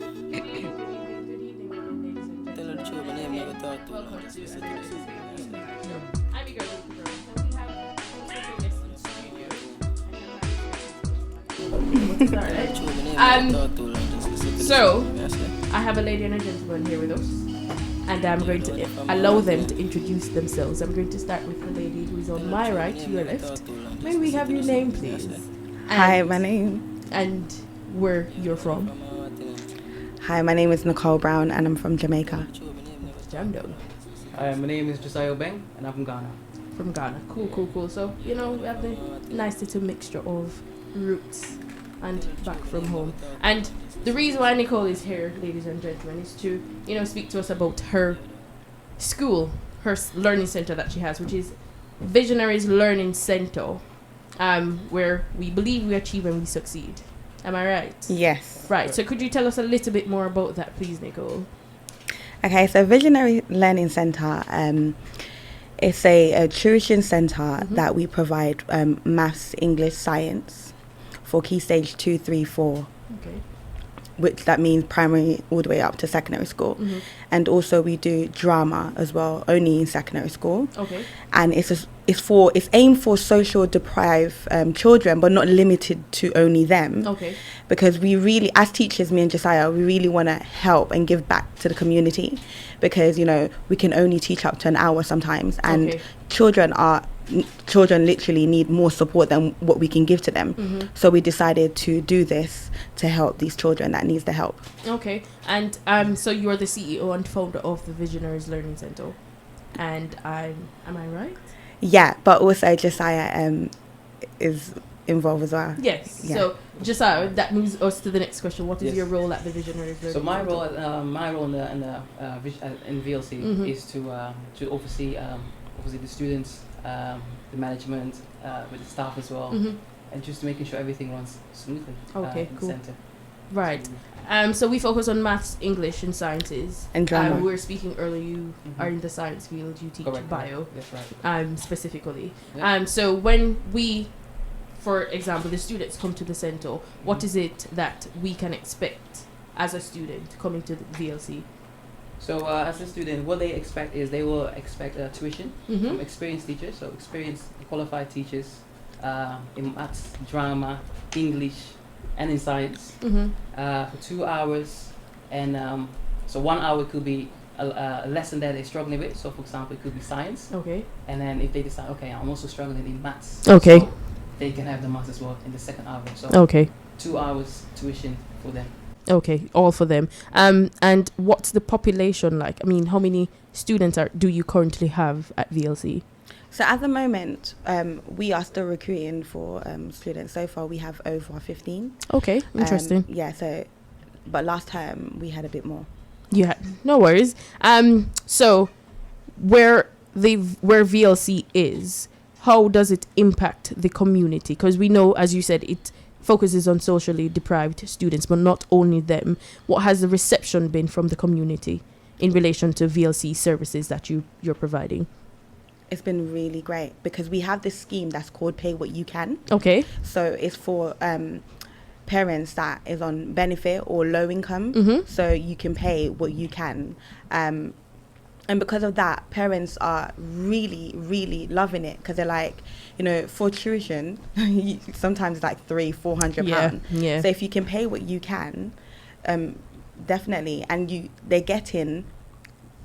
Tell her the truth, my name never thought too long. I'm eager to learn. So we have special guests in studio. Tell her the truth, my name never thought too long. Just listen to the So, truth, yes, sir. I have a lady and a gentleman here with us, and I'm going to allow them to introduce themselves. I'm going to start with the lady who is on my right, to your left. May we have your name, please? Hi, my name. And where you're from? Hi, my name is Nicole Brown, and I'm from Jamaica. Jam down. Hi, my name is Josiah Obeng, and I'm from Ghana. From Ghana. Cool. So, we have the nice little mixture of roots and back from home. And the reason why Nicole is here, ladies and gentlemen, is to, speak to us about her school, her learning center that she has, which is Visionaries Learning Center, where we believe we achieve and we succeed. Am I right? Yes. Right. So could you tell us a little bit more about that, please, Nicole? Okay, so Visionary Learning Centre, it's a tuition centre that we provide maths, English, science for key stage 2, 3, 4. Okay. Which that means primary all the way up to secondary school. And also we do drama as well, only in secondary school. Okay. And it's aimed for social deprived children, but not limited to only them. Okay. Because we really, as teachers, me and Josiah, we really want to help and give back to the community, because we can only teach up to an hour sometimes, and children literally need more support than what we can give to them. So we decided to do this to help these children that needs the help. Okay. And so you're the CEO and founder of the Visionaries Learning Center, and am I right? Yeah, but also Josiah is involved as well. Yes. Yeah. So Josiah, that moves us to the next question. What is Yes. your role at the Visionaries Learning So my Center? role in VLC is to oversee the students, the management, with the staff as well, and just making sure everything runs smoothly. Okay, in the cool. center. Right. So we focus on maths, English, and sciences. And drama. We were speaking earlier. You are in the science field. You teach Correct. bio. That's right. Specifically. Yeah. So when we, for example, the students come to the center, what is it that we can expect as a student coming to the VLC? So as a student, what they expect is they will expect tuition from experienced teachers, so experienced qualified teachers in maths, drama, English, and in science for 2 hours. And so 1 hour could be a lesson that they're struggling with. So for example, it could be science. Okay. And then if they decide, okay, I'm also struggling in maths. Okay. So they can have the maths as well in the second hour. So Okay. 2 hours tuition for them. Okay, all for them. And what's the population like? I mean, how many students do you currently have at VLC? So at the moment, we are still recruiting for students. So far, we have over 15. Okay, interesting. But last time we had a bit more. Yeah, no worries. So where VLC is, how does it impact the community? Because we know, as you said, it focuses on socially deprived students, but not only them. What has the reception been from the community in relation to VLC services that you're providing? It's been really great because we have this scheme that's called Pay What You Can. Okay. So it's for parents that is on benefit or low income. So you can pay what you can. And because of that, parents are really, really loving it, because they're like, for tuition, sometimes it's like £300-400. Yeah. So if you can pay what you can, definitely, and they're getting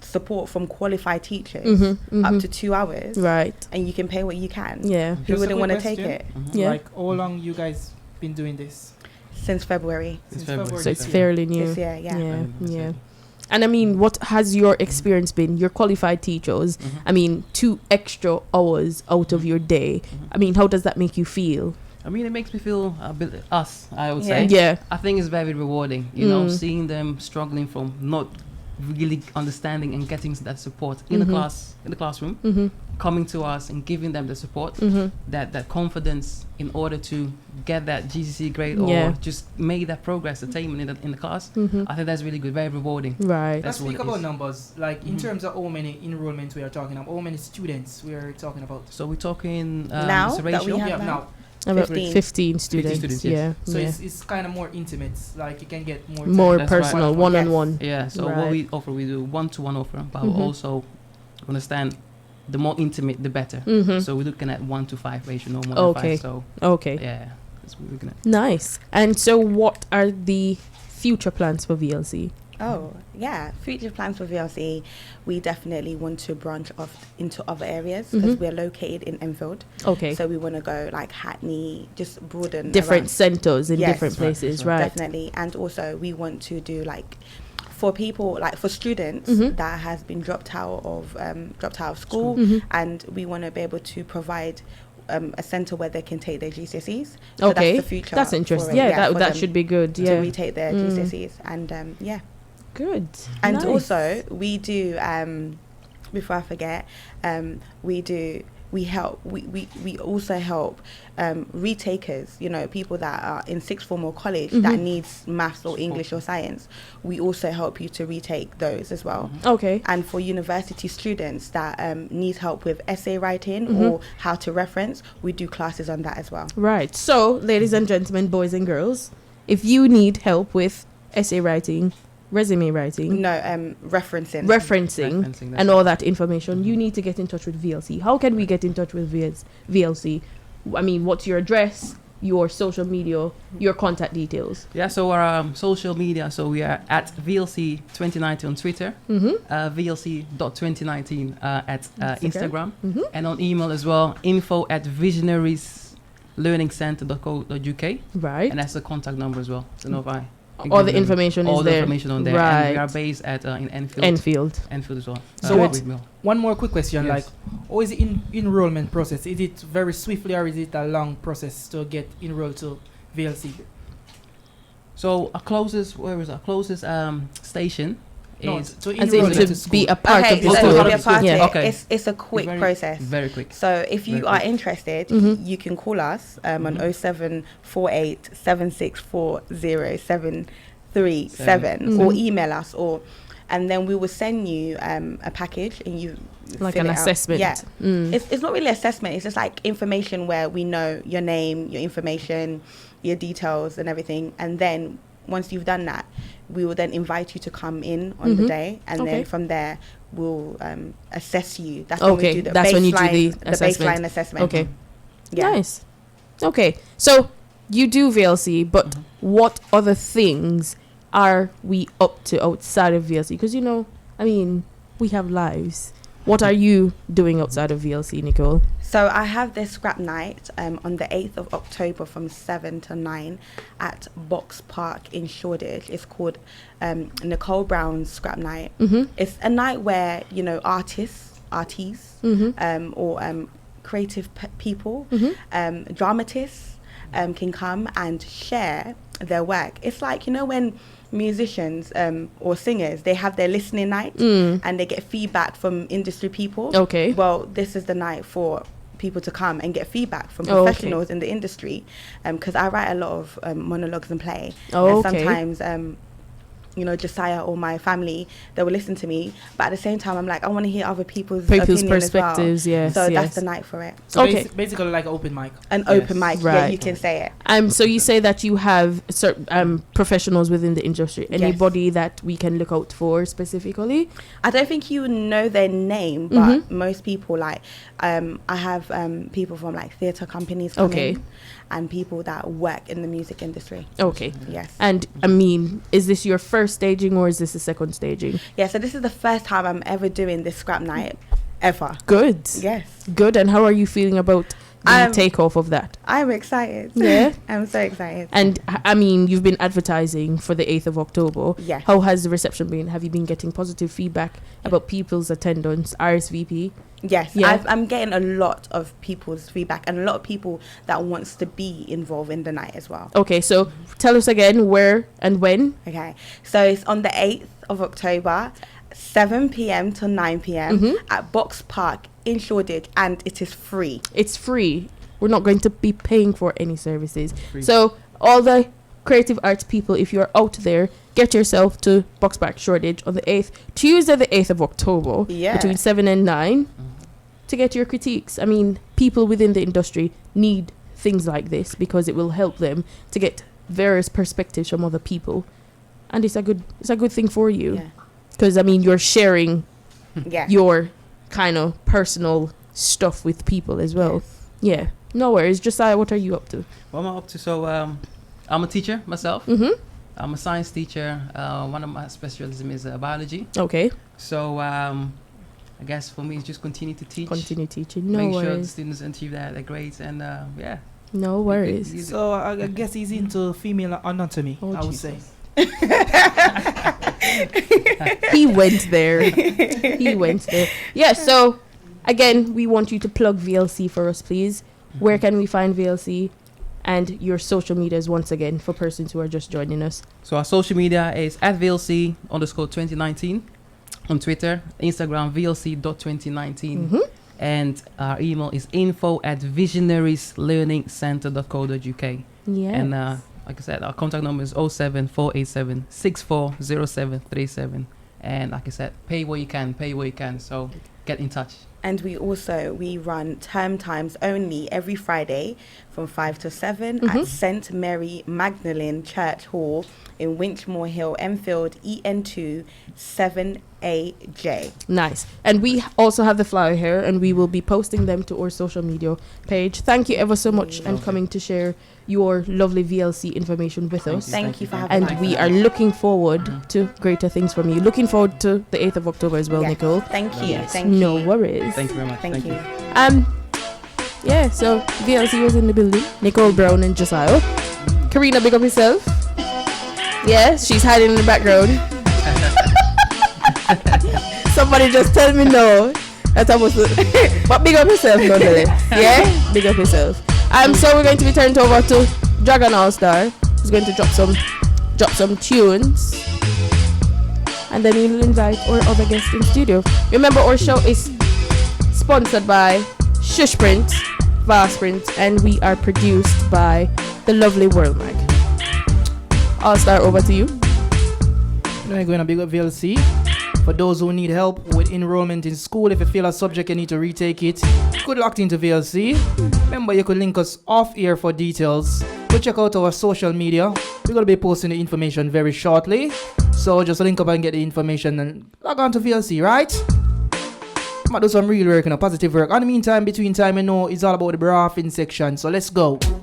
support from qualified teachers up to 2 hours, right? And you can pay what you can. Yeah. Who wouldn't want to take it? Yeah. Like, how long you guys been doing this? Since February. So it's fairly new. This year, yeah. Yeah. And I mean, what has your experience been? You're qualified teachers. I mean, 2 extra hours out of your day. I mean, how does that make you feel? I mean, it makes me feel a bit I would say. Yeah. I think it's very rewarding, seeing them struggling from not really understanding and getting that support in the classroom, coming to us and giving them the support, that confidence in order to get that GCC grade or just make that progress attainment in the class. I think that's really good, very rewarding. Right. Let's speak about numbers, like in terms of how many enrollments we are talking about, how many students we are talking about. So we're talking Now the that we ratio. have Yeah, now. now. About 15. 15 students. students, yes. Yeah. So yeah. it's kind of more intimate. Like you can get more More That's right. personal, One-on-one. one-on-one. Yeah, so Right. what we offer, we do one-to-one offer, but Mhm. we also understand the more intimate, the better. Mm-hmm. So we're looking at 1-to-5 ratio, no more Okay. than 5. So Okay. yeah, that's what we're looking at. Nice. And so, what are the future plans for VLC? Oh, yeah. Future plans for VLC, we definitely want to branch off into other areas because Mhm. we're located in Enfield. Okay. So we want to go like Hackney, just broaden Different around. centers in Yes. different That's right, places, that's right? Definitely. And also we want to do like for people, like for students Mhm. that has been dropped out of school, Mhm. and we want to be able to provide a center where they can take their GCSEs. So Okay. that's the future. That's for interesting. it, Yeah, for that them should be good. to Yeah. retake their Mm. GCSEs. And yeah. Good. And Nice. also we do before I forget, we also help retakers, people that are in sixth form or college that Mhm. needs maths or English or science. We also help you to retake those as well. Okay. And for university students that need help with essay writing Mhm. or how to reference, we do classes on that as well. Right. So, ladies and gentlemen, boys and girls, if you need help with essay writing, resume writing, No, referencing. referencing, Referencing, and that's all that information, you need to get in touch with VLC. How can we get in touch with VLC? I mean, what's your address, your social media, your contact details? Yeah, so our social media, so we are at VLC 2019 on Twitter, Mm-hmm. VLC.2019 at Instagram, Mm-hmm. and on email as well, info@visionarieslearningcenter.co.uk, Right. and that's the contact number as well. So know if I All the information all is the there. information on there, Right. and we are based at in Enfield, Enfield. Enfield as well. So Good. Wheatmill. One more quick question, Yes. like, how is the enrollment process? Is it very swiftly or is it a long process to get enrolled to VLC? So our closest, where is our closest station? No, Is to As enroll in into to school. be a part Okay, of the so school. to be a part Yeah. of it, Okay. it's a quick Very- process. Very quick. So if you Very are quick. interested, Mhm. you can call us on Mhm. 0748 7640737 Mhm. or email us, and then we will send you a package and you Like fill an it out. assessment. Yeah. Mm. It's not really assessment, it's just like information where we know your name, your information, your details and everything, and then once you've done that, we will then invite you to come in on the Mhm. day, and Okay. then from there we'll assess you. That's when we Okay, do the that's when you do the assessment. baseline assessment. Okay. Yeah. Nice. Okay. So you do VLC, but Mhm. what other things are we up to outside of VLC? Because, I mean, we have lives. What are you doing outside of VLC, Nicole? So I have this scrap night on the 8th of October from 7 to 9 at Box Park in Shoreditch. It's called Nicole Brown's Scrap Night. Mm-hmm. It's a night where, artists, Mm-hmm. or creative people, Mm-hmm. dramatists can come and share their work. It's like, when musicians or singers, they have their listening night and they get feedback from industry people. Okay. Well, this is the night for people to come and get feedback from Oh, okay. professionals in the industry, because I write a lot of monologues and play. Oh, And okay. sometimes Josiah or my family, they will listen to me, but at the same time I'm like, I want to hear other people's opinion perspectives, as well. yes. So yes. that's the night for it. So Okay. basically like an open mic. An Yes. open mic, yeah, Right. you can say it. So you say that you have certain professionals within the industry. Yes. Anybody that we can look out for specifically? I don't think you know their name, but most people, like I have people from like theatre companies come Okay. in, and people that work in the music industry. Okay. Yes. And I mean, is this your first staging or is this the second staging? Yeah, so this is the first time I'm ever doing this scrap night, ever. Good. Yes. Good. And how are you feeling about the takeoff of that? I'm excited. Yeah. I'm so excited. And I mean, you've been advertising for the 8th of October. Yeah. How has the reception been? Have you been getting positive feedback about people's attendance, RSVP? Yes, Yeah. I'm getting a lot of people's feedback and a lot of people that wants to be involved in the night as well. Okay, so tell us again where and when. Okay, so it's on the 8th of October, 7 p.m. to 9 p.m. at Box Park in Shoreditch, and it is free. It's free. We're not going to be paying for any services. Free. So all the creative arts people, if you're out there, get yourself to Box Park Shoreditch on the 8th, Tuesday the 8th of October, Yeah. between 7 and 9, to get your critiques. I mean, people within the industry need things like this because it will help them to get various perspectives from other people, and it's a good thing for you, because I mean you're sharing your kind of personal stuff with people as well. Yeah, no worries. Josiah, what are you up to? What am I up to? So I'm a teacher myself. I'm a science teacher. One of my specialisms is biology. Okay. So I guess for me it's just continue to teach. Continue teaching. No Make worries. sure the students achieve their grades, and no worries. So I guess he's into female anatomy, I would say. He went there. He went there. Yeah, so again, we want you to plug VLC for us, please. Where can we find VLC? And your social medias once again for persons who are just joining us. So our social media is @VLC_2019 on Twitter, Instagram VLC.2019, and our email is info@visionarieslearningcenter.co.uk. Yeah. And like I said, our contact number is 07487640737. And like I said, pay what you can. So get in touch. And we run term times only every Friday from 5 to 7 at St. Mary Magdalene Church Hall in Winchmore Hill, Enfield, EN2 7AJ. Nice. And we also have the flyer here, and we will be posting them to our social media page. Thank you ever so much and coming to share your lovely VLC information with us. Thank you for having us. And we are looking forward to greater things from you. Looking forward to the 8th of October as well, Nicole. Thank you. Yes. Thank you. No worries. Thank you very much. Thank you. Yeah, so VLC was in the building. Nicole Brown and Josiah. Karina, big up yourself. Yeah, she's hiding in the background. Somebody just tell me no. That's supposed to. But big up yourself nonetheless. Yeah, big up yourself. So we're going to be turned over to Dragon All Star, who's going to drop some tunes, and then we'll invite our other guests in studio. Remember, our show is sponsored by Shushprint, Vastprint, and we are produced by the lovely World Mag. All Star, over to you. We're going to big up VLC. For those who need help with enrollment in school, if you feel a subject you need to retake it, good luck into VLC. Remember, you could link us off here for details. Go check out our social media. We're going to be posting the information very shortly. So just link up and get the information and log on to VLC, right? I'm going to do some real work and positive work. In the meantime, between time, it's all about the bra fin section. So let's go.